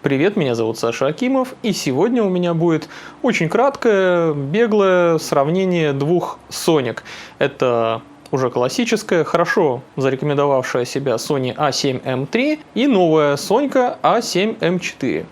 Привет, меня зовут Саша Акимов, и сегодня у меня будет очень краткое, беглое сравнение двух Sonic. Это уже классическая, хорошо зарекомендовавшая себя Sony A7M III и новая Сонька A7M4.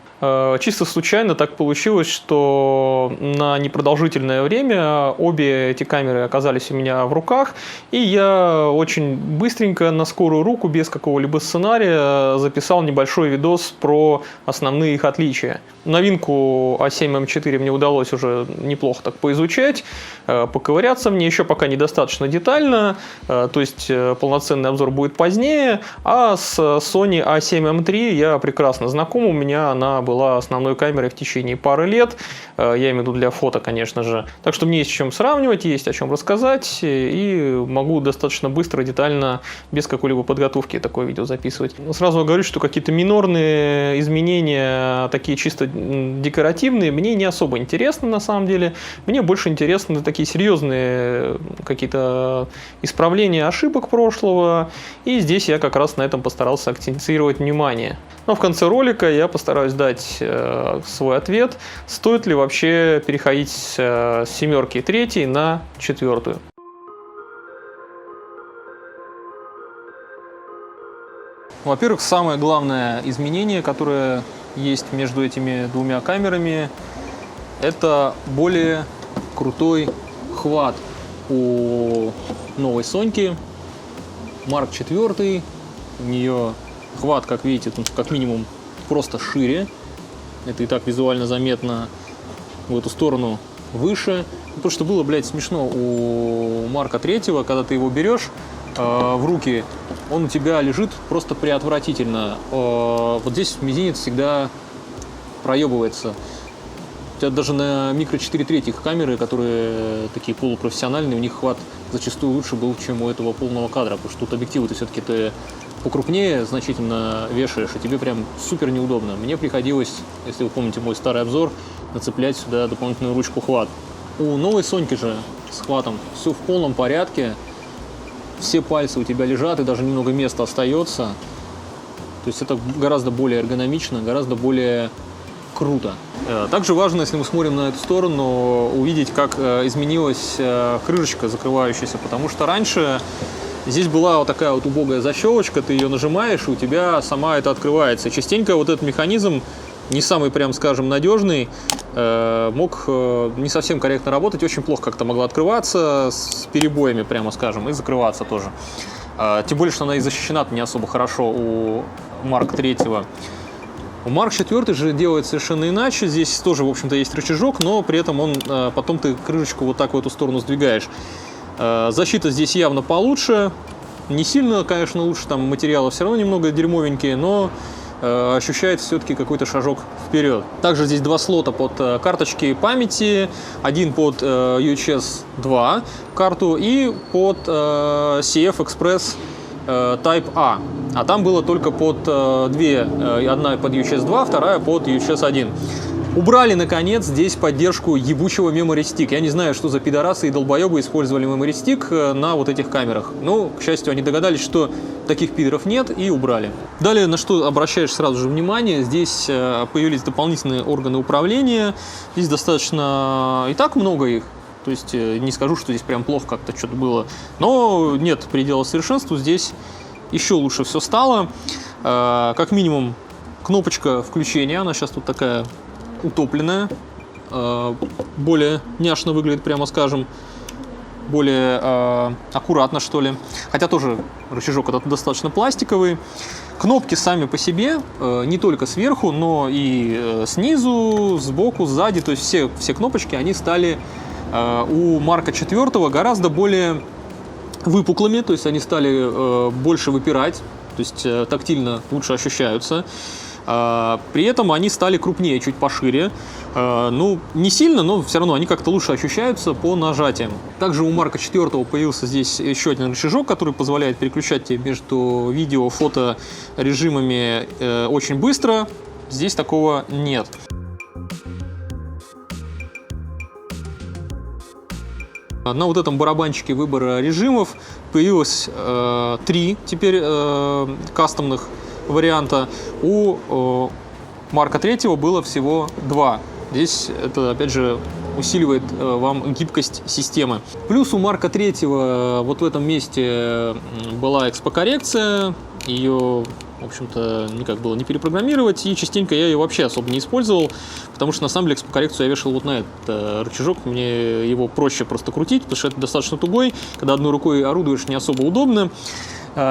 Чисто случайно так получилось, что на непродолжительное время обе эти камеры оказались у меня в руках, и я очень быстренько, на скорую руку, без какого-либо сценария, записал небольшой видос про основные их отличия. Новинку A7M4 мне удалось уже неплохо так поизучать, поковыряться в ней, еще пока недостаточно детально, то есть полноценный обзор будет позднее, а с Sony A7M III я прекрасно знаком, у меня она была основной камерой в течение пары лет, я имею в виду для фото, конечно же. Так что мне есть с чем сравнивать, есть о чем рассказать, и могу достаточно быстро, детально, без какой-либо подготовки такое видео записывать. Сразу говорю, что какие-то минорные изменения, такие чисто декоративные, мне не особо интересны на самом деле. Мне больше интересны такие серьезные какие-то исправления ошибок прошлого, и здесь я как раз на этом постарался акцентировать внимание. Но в конце ролика я постараюсь дать свой ответ, стоит ли вообще переходить с семерки третьей на четвертую. Во-первых, самое главное изменение, которое есть между этими двумя камерами, это более крутой хват у новой Соньки Mark IV. У нее хват, как видите, как минимум просто шире. Это и так визуально заметно. В эту сторону выше. То, что было, блядь, смешно у Марка III, когда ты его берешь в руки, он у тебя лежит просто приотвратительно. Вот здесь мизинец всегда проебывается. У тебя даже на микро 4/3 камеры, которые такие полупрофессиональные, у них хват зачастую лучше был, чем у этого полного кадра, потому что тут объективы ты все-таки покрупнее значительно вешаешь, и тебе прям супер неудобно. Мне приходилось, если вы помните мой старый обзор, нацеплять сюда дополнительную ручку хват. У новой Соньки же с хватом все в полном порядке, все пальцы у тебя лежат, и даже немного места остается. То есть это гораздо более эргономично, гораздо более круто. Также важно, если мы смотрим на эту сторону, увидеть, как изменилась крышечка закрывающаяся, потому что раньше здесь была вот такая вот убогая защелочка, ты ее нажимаешь, и у тебя сама это открывается. И частенько вот этот механизм, не самый, прям скажем, надежный, мог не совсем корректно работать, очень плохо как-то могла открываться с перебоями, прямо скажем, и закрываться тоже. Тем более, что она и защищена не особо хорошо у Mark III. У Mark IV же делает совершенно иначе. Здесь тоже, в общем-то, есть рычажок, но при этом потом ты крышечку вот так в эту сторону сдвигаешь. Защита здесь явно получше. Не сильно, конечно, лучше, там материалы все равно немного дерьмовенькие, но ощущается все-таки какой-то шажок вперед. Также здесь два слота под карточки памяти. Один под UHS 2 карту и под CF Express Type A. А там было только под две. Одна под UHS 2, вторая под UHS 1. Убрали, наконец, здесь поддержку ебучего Memory Stick. Я не знаю, что за пидорасы и долбоебы использовали Memory Stick на вот этих камерах. Но, к счастью, они догадались, что таких пидоров нет, и убрали. Далее, на что обращаешь сразу же внимание, здесь появились дополнительные органы управления. Здесь достаточно и так много их. То есть не скажу, что здесь прям плохо как-то что-то было. Но нет предела совершенству. Здесь еще лучше все стало. Как минимум, кнопочка включения. Она сейчас тут такая утопленная, более няшно выглядит, прямо скажем, более аккуратно, что ли. Хотя тоже рычажок этот достаточно пластиковый. Кнопки сами по себе, не только сверху, но и снизу, сбоку, сзади, то есть все кнопочки, они стали у Марка IV гораздо более выпуклыми, то есть они стали больше выпирать, то есть тактильно лучше ощущаются. При этом они стали крупнее, чуть пошире. Ну, не сильно, но все равно они как-то лучше ощущаются по нажатиям. Также у Марка IV появился здесь еще один рычажок, который позволяет переключать между видео, фото режимами очень быстро. Здесь такого нет. На вот этом барабанчике выбора режимов появилось 3 теперь кастомных варианта. У Марка 3 было всего 2. Здесь это, опять же, усиливает вам гибкость системы. Плюс у Марка 3 вот в этом месте была экспокоррекция. Ее, в общем-то, никак было не перепрограммировать. И частенько я ее вообще особо не использовал, потому что, на самом деле, экспокоррекцию я вешал вот на этот рычажок. Мне его проще просто крутить, потому что это достаточно тугой. Когда одной рукой орудуешь, не особо удобно.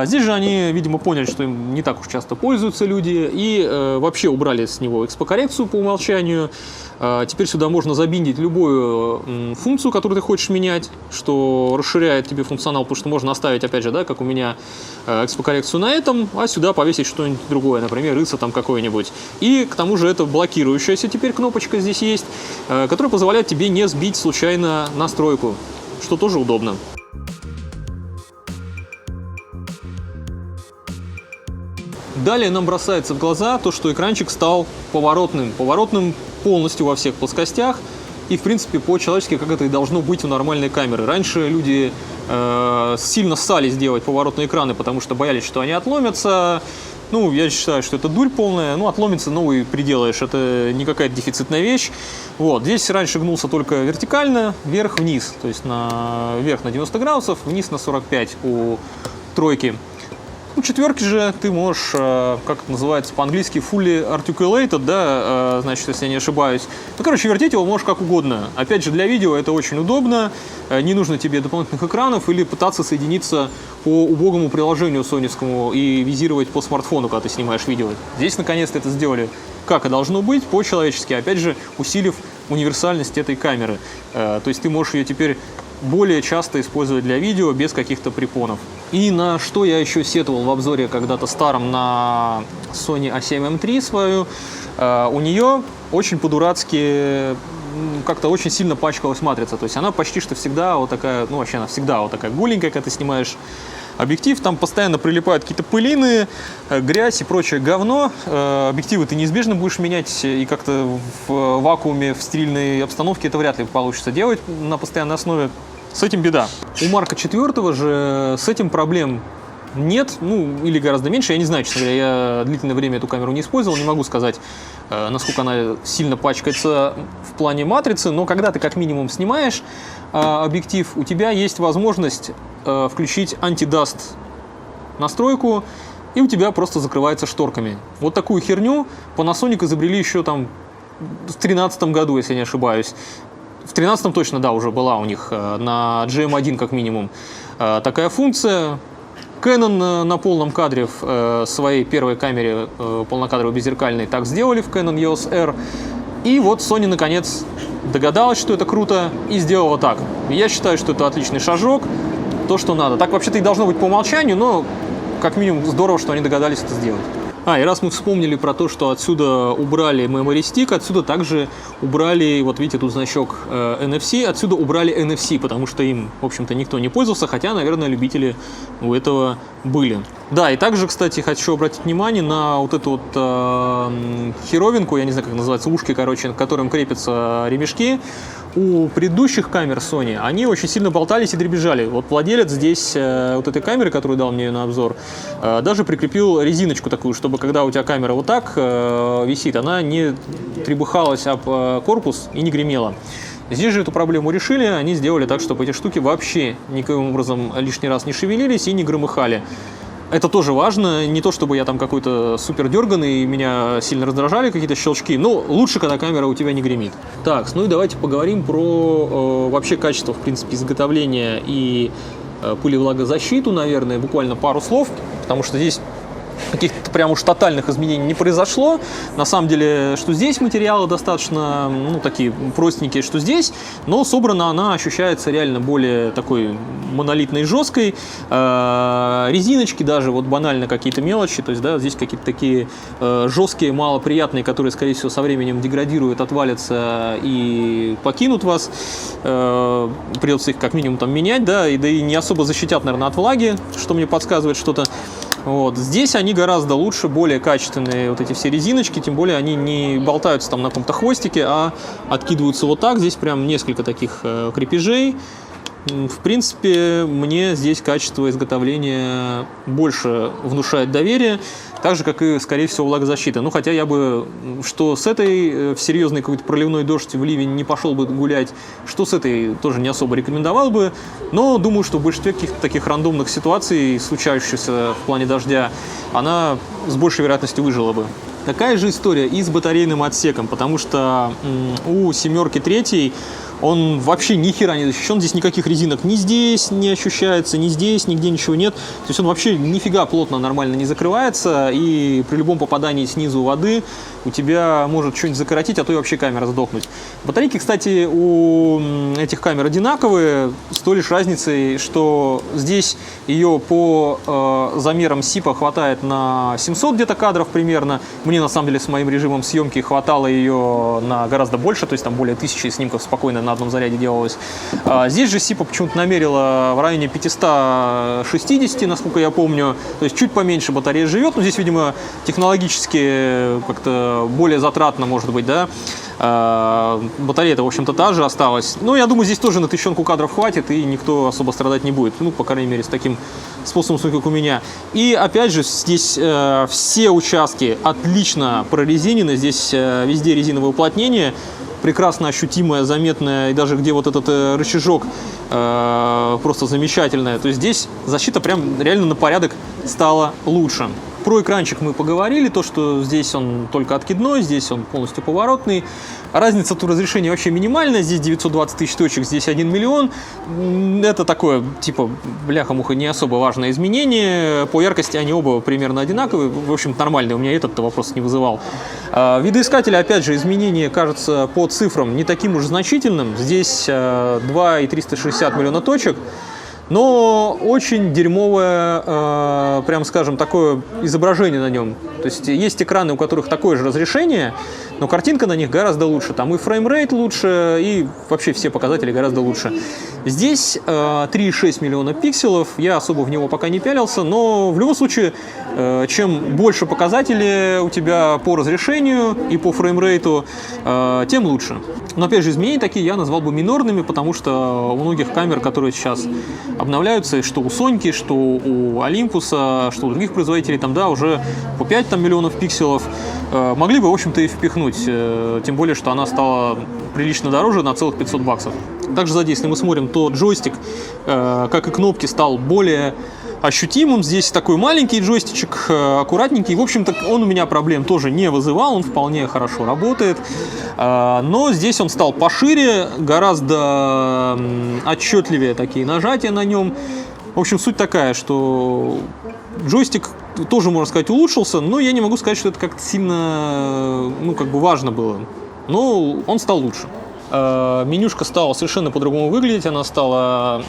Здесь же они, видимо, поняли, что им не так уж часто пользуются люди, и вообще убрали с него экспокоррекцию по умолчанию. Теперь сюда можно забиндить любую функцию, которую ты хочешь менять, что расширяет тебе функционал, потому что можно оставить, опять же, да, как у меня, экспокоррекцию на этом, а сюда повесить что-нибудь другое, например, рыса там какой-нибудь. И к тому же это блокирующаяся теперь кнопочка здесь есть, которая позволяет тебе не сбить случайно настройку, что тоже удобно. Далее нам бросается в глаза то, что экранчик стал поворотным. Поворотным полностью во всех плоскостях. И, в принципе, по-человечески, как это и должно быть у нормальной камеры. Раньше люди сильно ссались делать поворотные экраны, потому что боялись, что они отломятся. Ну, я считаю, что это дурь полная. Ну, отломится, новый приделаешь. Это не какая-то дефицитная вещь. Вот. Здесь раньше гнулся только вертикально, вверх-вниз. То есть вверх на 90 градусов, вниз на 45 у тройки. У четверки же ты можешь, как это называется по-английски, fully articulated, да, значит, если я не ошибаюсь. Ну, короче, вертеть его можешь как угодно. Опять же, для видео это очень удобно. Не нужно тебе дополнительных экранов или пытаться соединиться по убогому приложению соневскому и визировать по смартфону, когда ты снимаешь видео. Здесь, наконец-то, это сделали как и должно быть, по-человечески, опять же, усилив универсальность этой камеры. То есть ты можешь ее теперь более часто использовать для видео без каких-то препонов. И на что я еще сетовал в обзоре когда-то старом на Sony A7 III свою, у нее очень по-дурацки как-то очень сильно пачкалась матрица. То есть она почти что всегда вот такая, ну вообще она всегда вот такая голенькая, когда ты снимаешь объектив, там постоянно прилипают какие-то пылины, грязь и прочее говно. Объективы ты неизбежно будешь менять, и как-то в вакууме, в стерильной обстановке это вряд ли получится делать на постоянной основе. С этим беда. У Марка 4 же с этим проблем нет, ну или гораздо меньше. Я не знаю, честно говоря, я длительное время эту камеру не использовал, не могу сказать, насколько она сильно пачкается в плане матрицы, но когда ты как минимум снимаешь объектив, у тебя есть возможность включить антидаст настройку, и у тебя просто закрывается шторками. Вот такую херню Panasonic изобрели еще там в 2013 году, если не ошибаюсь. В 2013 точно, да, уже была у них на GM1 как минимум такая функция. Canon на полном кадре в своей первой камере полнокадровой беззеркальной так сделали в Canon EOS R. И вот Sony наконец догадалась, что это круто, и сделала так. Я считаю, что это отличный шажок, то, что надо. Так вообще-то и должно быть по умолчанию, но как минимум здорово, что они догадались это сделать. И раз мы вспомнили про то, что отсюда убрали memory stick, отсюда также убрали, вот видите, тут значок NFC, отсюда убрали NFC, потому что им, в общем-то, никто не пользовался, хотя, наверное, любители у этого были. Да, и также, кстати, хочу обратить внимание на вот эту вот херовинку, я не знаю, как называется, ушки, короче, к которым крепятся ремешки. У предыдущих камер Sony они очень сильно болтались и дребезжали. Вот владелец здесь вот этой камеры, которую дал мне на обзор, даже прикрепил резиночку такую, чтобы когда у тебя камера вот так висит, она не требухалась об корпус и не гремела. Здесь же эту проблему решили, они сделали так, чтобы эти штуки вообще никаким образом лишний раз не шевелились и не громыхали. Это тоже важно, не то чтобы я там какой-то супер дерганый и меня сильно раздражали какие-то щелчки, но лучше, когда камера у тебя не гремит. Так, ну и давайте поговорим про вообще качество, в принципе, изготовления и пылевлагозащиту, наверное, буквально пару слов, потому что здесь каких-то прям уж тотальных изменений не произошло. На самом деле, что здесь материалы достаточно, ну, такие простенькие, что здесь, но собрана она ощущается реально более такой монолитной и жесткой. Резиночки даже, вот банально какие-то мелочи, то есть, да, здесь какие-то такие жесткие, малоприятные, которые, скорее всего, со временем деградируют, отвалятся и покинут вас. Придется их как минимум там менять, да и не особо защитят, наверное, от влаги, что мне подсказывает что-то. Вот. Здесь они гораздо лучше, более качественные вот эти все резиночки, тем более они не болтаются там на каком-то хвостике, а откидываются вот так. Здесь прям несколько таких крепежей. В принципе, мне здесь качество изготовления больше внушает доверие, так же, как и, скорее всего, влагозащита. Ну, хотя я бы, что с этой в серьезный какой-то проливной дождь в ливень не пошел бы гулять, что с этой тоже не особо рекомендовал бы, но думаю, что в большинстве каких-то таких рандомных ситуаций, случающихся в плане дождя, она с большей вероятностью выжила бы. Такая же история и с батарейным отсеком, потому что у «семерки» третьей он вообще ни хера не защищен, здесь никаких резинок ни здесь не ощущается, ни здесь, нигде ничего нет. То есть он вообще нифига плотно нормально не закрывается, и при любом попадании снизу воды у тебя может что-нибудь закоротить, а то и вообще камера сдохнуть. Батарейки, кстати, у этих камер одинаковые, с той лишь разницей, что здесь ее по замерам СИПа хватает на 700 где-то кадров примерно. Мне, на самом деле, с моим режимом съемки хватало ее на гораздо больше, то есть там более 1000 снимков спокойно на одном заряде делалось. Здесь же СИПа почему-то намерила в районе 560, насколько я помню, то есть чуть поменьше батарея живет, но здесь, видимо, технологически как-то более затратно, может быть, да. Батарея-то, в общем-то, та же осталась. Но я думаю, здесь тоже на 1000 кадров хватит, и никто особо страдать не будет. Ну, по крайней мере, с таким способом, как у меня. И, опять же, здесь все участки отлично прорезинены. Здесь везде резиновое уплотнение, прекрасно ощутимое, заметное. И даже где вот этот рычажок просто замечательное. То есть здесь защита прям реально на порядок стала лучше. Про экранчик мы поговорили, то, что здесь он только откидной, здесь он полностью поворотный. Разница тут разрешения вообще минимальная, здесь 920 тысяч точек, здесь 1 миллион. Это такое, типа, бляха-муха, не особо важное изменение. По яркости они оба примерно одинаковые, в общем, нормальные, у меня этот вопрос не вызывал. Видоискателя, опять же, изменение кажется по цифрам не таким уж значительным. Здесь 2,360 миллиона точек. Но очень дерьмовое, прям скажем, такое изображение на нем. То есть есть экраны, у которых такое же разрешение, но картинка на них гораздо лучше. Там и фреймрейт лучше, и вообще все показатели гораздо лучше. Здесь 3,6 миллиона пикселов, я особо в него пока не пялился, но в любом случае, чем больше показателей у тебя по разрешению и по фреймрейту, тем лучше. Но опять же, изменения такие я назвал бы минорными, потому что у многих камер, которые сейчас обновляются, что у Соньки, что у Олимпуса, что у других производителей, там, да, уже по 5 там, миллионов пикселов, могли бы, в общем-то, и впихнуть, тем более, что она стала прилично дороже на целых $500. Также сзади, если мы смотрим, то джойстик, как и кнопки, стал более ощутимым. Здесь такой маленький джойстичек, аккуратненький. В общем-то, он у меня проблем тоже не вызывал, он вполне хорошо работает. Но здесь он стал пошире, гораздо отчетливее такие нажатия на нем. В общем, суть такая, что джойстик тоже, можно сказать, улучшился, но я не могу сказать, что это как-то сильно, ну, как бы важно было. Но он стал лучше. Менюшка стала совершенно по-другому выглядеть, она стала,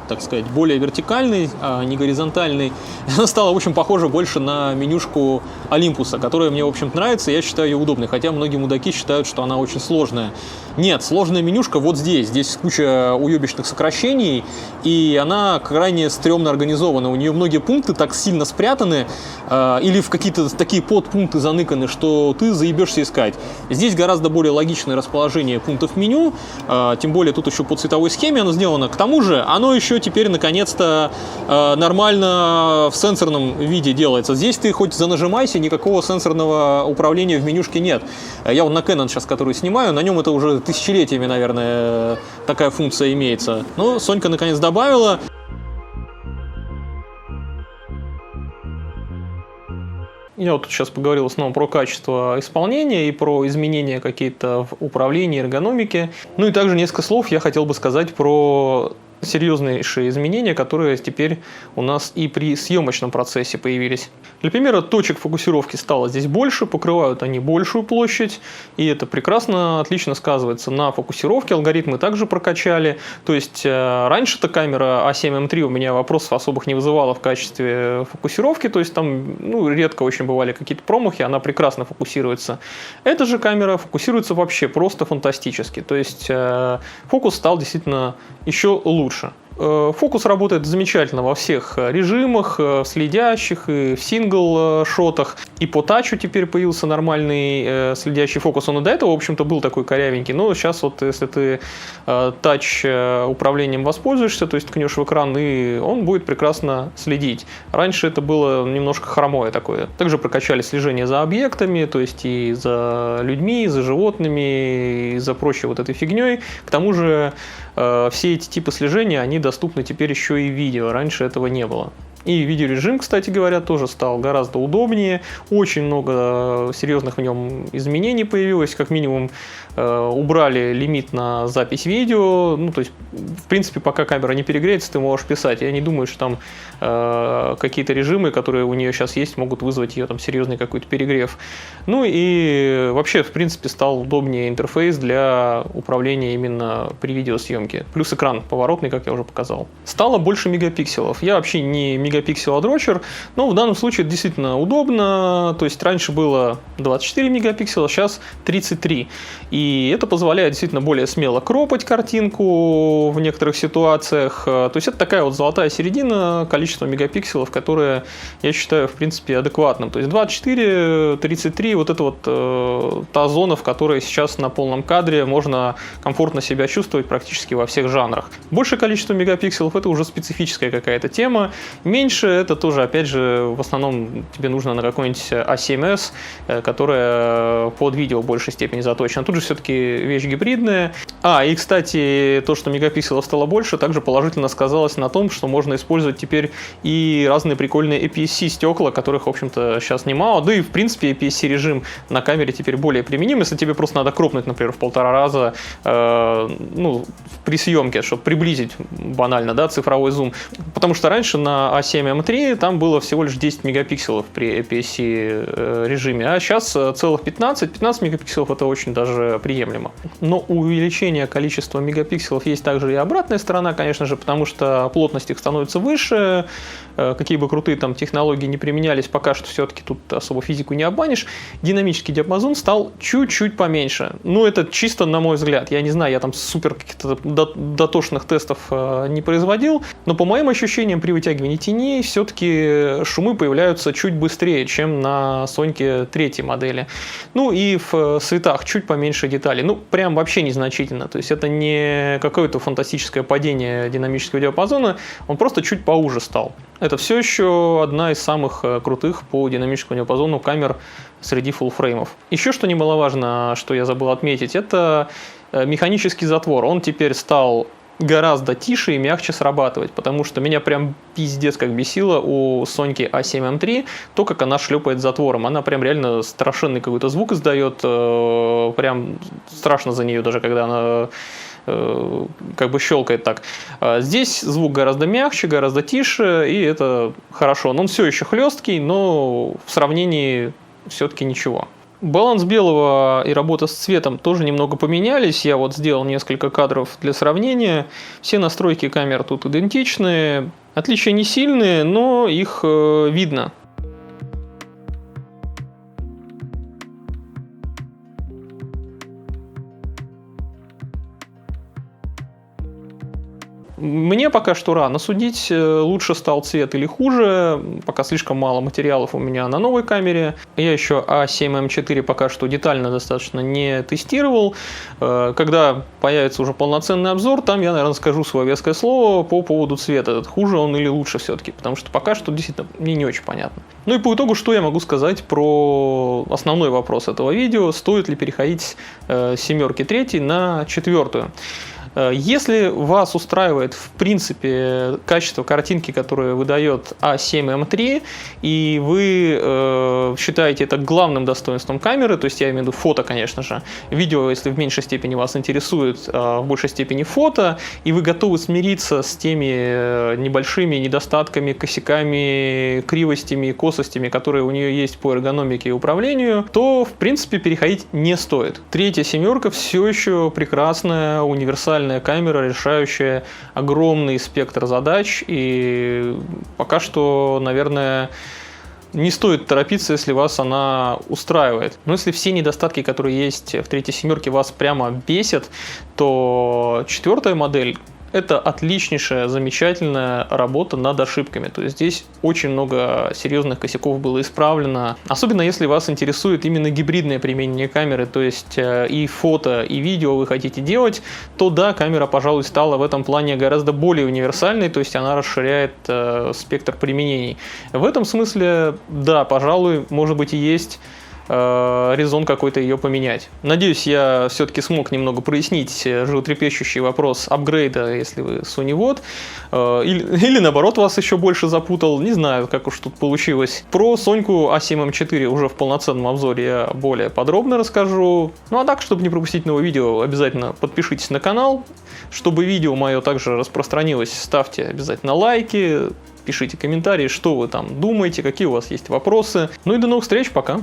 так сказать, более вертикальной, а не горизонтальной. Она стала, в общем, похожа больше на менюшку Олимпуса, которая мне, в общем-то, нравится, я считаю ее удобной, хотя многие мудаки считают, что она очень сложная. Нет, сложная менюшка вот здесь. Здесь куча уебищных сокращений, и она крайне стрёмно организована. У нее многие пункты так сильно спрятаны, или в какие-то такие подпункты заныканы, что ты заебешься искать. Здесь гораздо более логичное расположение пунктов меню, тем более тут еще по цветовой схеме оно сделано. К тому же оно еще теперь наконец-то нормально в сенсорном виде делается. Здесь ты хоть занажимайся, никакого сенсорного управления в менюшке нет. Я вот на Canon сейчас, который снимаю, на нем это уже тысячелетиями, наверное, такая функция имеется. Но Сонька наконец добавила. Я вот тут сейчас поговорил в основном про качество исполнения и про изменения какие-то в управлении, эргономике. Ну и также несколько слов я хотел бы сказать про серьезнейшие изменения, которые теперь у нас и при съемочном процессе появились. Для примера, точек фокусировки стало здесь больше, покрывают они большую площадь, и это прекрасно, отлично сказывается на фокусировке. Алгоритмы также прокачали. То есть раньше-то камера A7M III у меня вопросов особых не вызывала в качестве фокусировки, то есть там редко очень бывали какие-то промахи, она прекрасно фокусируется. Эта же камера фокусируется вообще просто фантастически, то есть фокус стал действительно еще лучше. Фокус работает замечательно во всех режимах, следящих и в сингл-шотах. И по тачу теперь появился нормальный следящий фокус. Он и до этого, в общем-то, был такой корявенький. Но сейчас вот если ты тач управлением воспользуешься, то есть ткнешь в экран, и он будет прекрасно следить. Раньше это было немножко хромое такое. Также прокачали слежение за объектами, то есть и за людьми, и за животными, и за прочей вот этой фигней. К тому же все эти типы слежения, они доступны теперь еще и в видео. Раньше этого не было. И видеорежим, кстати говоря, тоже стал гораздо удобнее. Очень много серьезных в нем изменений появилось. Как минимум убрали лимит на запись видео. Ну, то есть, в принципе, пока камера не перегреется, ты можешь писать. Я не думаю, что там какие-то режимы, которые у нее сейчас есть, могут вызвать ее там серьезный какой-то перегрев. Ну и вообще, в принципе, стал удобнее интерфейс для управления именно при видеосъемке. Плюс экран поворотный, как я уже показал. Стало больше мегапикселов. Я вообще не мегапиксел-дрочер, но в данном случае это действительно удобно. То есть раньше было 24 мегапикселя, сейчас 33. И это позволяет действительно более смело кропать картинку в некоторых ситуациях. То есть это такая вот золотая середина количества мегапикселов, которое я считаю, в принципе, адекватным. То есть 24, 33, вот это вот та зона, в которой сейчас на полном кадре можно комфортно себя чувствовать практически во всех жанрах. Большее количество мегапикселов — это уже специфическая какая-то тема. Меньше — это тоже, опять же, в основном тебе нужно на какой-нибудь A7S, которая под видео в большей степени заточена. Тут же все-таки вещь гибридная. И, кстати, то, что мегапикселов стало больше, также положительно сказалось на том, что можно использовать теперь и разные прикольные APS-C стекла, которых, в общем-то, сейчас немало. Да и, в принципе, APS-C режим на камере теперь более применим, если тебе просто надо кропнуть, например, в 1,5 раза при съемке, чтобы приблизить банально, да, цифровой зум. Потому что раньше на A7M3 там было всего лишь 10 мегапикселов при APS-C режиме, а сейчас целых 15 мегапикселов — это очень даже приемлемо. Но у увеличения количества мегапикселов есть также и обратная сторона, конечно же, потому что плотность их становится выше, какие бы крутые там технологии не применялись, пока что все-таки тут особо физику не обманешь. Динамический диапазон стал чуть-чуть поменьше. Ну, это чисто на мой взгляд. Я не знаю, я там супер каких-то дотошных тестов не производил, но по моим ощущениям при вытягивании теней все-таки шумы появляются чуть быстрее, чем на Соньке 3 модели. Ну и в светах чуть поменьше деталей. Ну, прям вообще незначительно. То есть это не какое-то фантастическое падение динамического диапазона, он просто чуть поуже стал. Это все еще одна из самых крутых по динамическому диапазону камер среди фуллфреймов. Еще что немаловажно, что я забыл отметить, это механический затвор. Он теперь стал гораздо тише и мягче срабатывать, потому что меня прям пиздец как бесило у Соньки A7M3 то, как она шлепает затвором. Она прям реально страшенный какой-то звук издает, прям страшно за нее даже, когда она как бы щелкает так. Здесь звук гораздо мягче, гораздо тише, и это хорошо. Но он все еще хлесткий, но в сравнении все-таки ничего. Баланс белого и работа с цветом тоже немного поменялись. Я вот сделал несколько кадров для сравнения. Все настройки камер тут идентичны. Отличия не сильные, но их видно. Мне пока что рано судить, лучше стал цвет или хуже, пока слишком мало материалов у меня на новой камере. Я еще A7M4 пока что детально достаточно не тестировал. Когда появится уже полноценный обзор, там я, наверное, скажу свое веское слово по поводу цвета, хуже он или лучше все-таки, потому что пока что действительно мне не очень понятно. Ну и по итогу, что я могу сказать про основной вопрос этого видео, стоит ли переходить с 7-3 на 4. Если вас устраивает, в принципе, качество картинки, которое выдает A7M3, и вы считаете это главным достоинством камеры, то есть я имею в виду фото, конечно же, видео, если в меньшей степени вас интересует, в большей степени фото, и вы готовы смириться с теми небольшими недостатками, косяками, кривостями и косостями, которые у нее есть по эргономике и управлению, то, в принципе, переходить не стоит. 3-я семерка все еще прекрасная, универсальная камера, решающая огромный спектр задач, и пока что, наверное, не стоит торопиться, если вас она устраивает. Но если все недостатки, которые есть в 3-й семерке, вас прямо бесят, то 4-я модель Это отличнейшая, замечательная работа над ошибками. То есть здесь очень много серьезных косяков было исправлено. Особенно если вас интересует именно гибридное применение камеры, то есть и фото, и видео вы хотите делать, то да, камера, пожалуй, стала в этом плане гораздо более универсальной, то есть она расширяет спектр применений. В этом смысле, да, пожалуй, может быть и есть резон какой-то ее поменять. Надеюсь, я все-таки смог немного прояснить животрепещущий вопрос апгрейда, если вы соневод, или наоборот вас еще больше запутал, не знаю, как уж тут получилось. Про Соньку A7M4 уже в полноценном обзоре я более подробно расскажу. Ну а так, чтобы не пропустить новое видео, обязательно подпишитесь на канал. Чтобы видео мое также распространилось, ставьте обязательно лайки, пишите комментарии, что вы там думаете, какие у вас есть вопросы. Ну и до новых встреч, пока!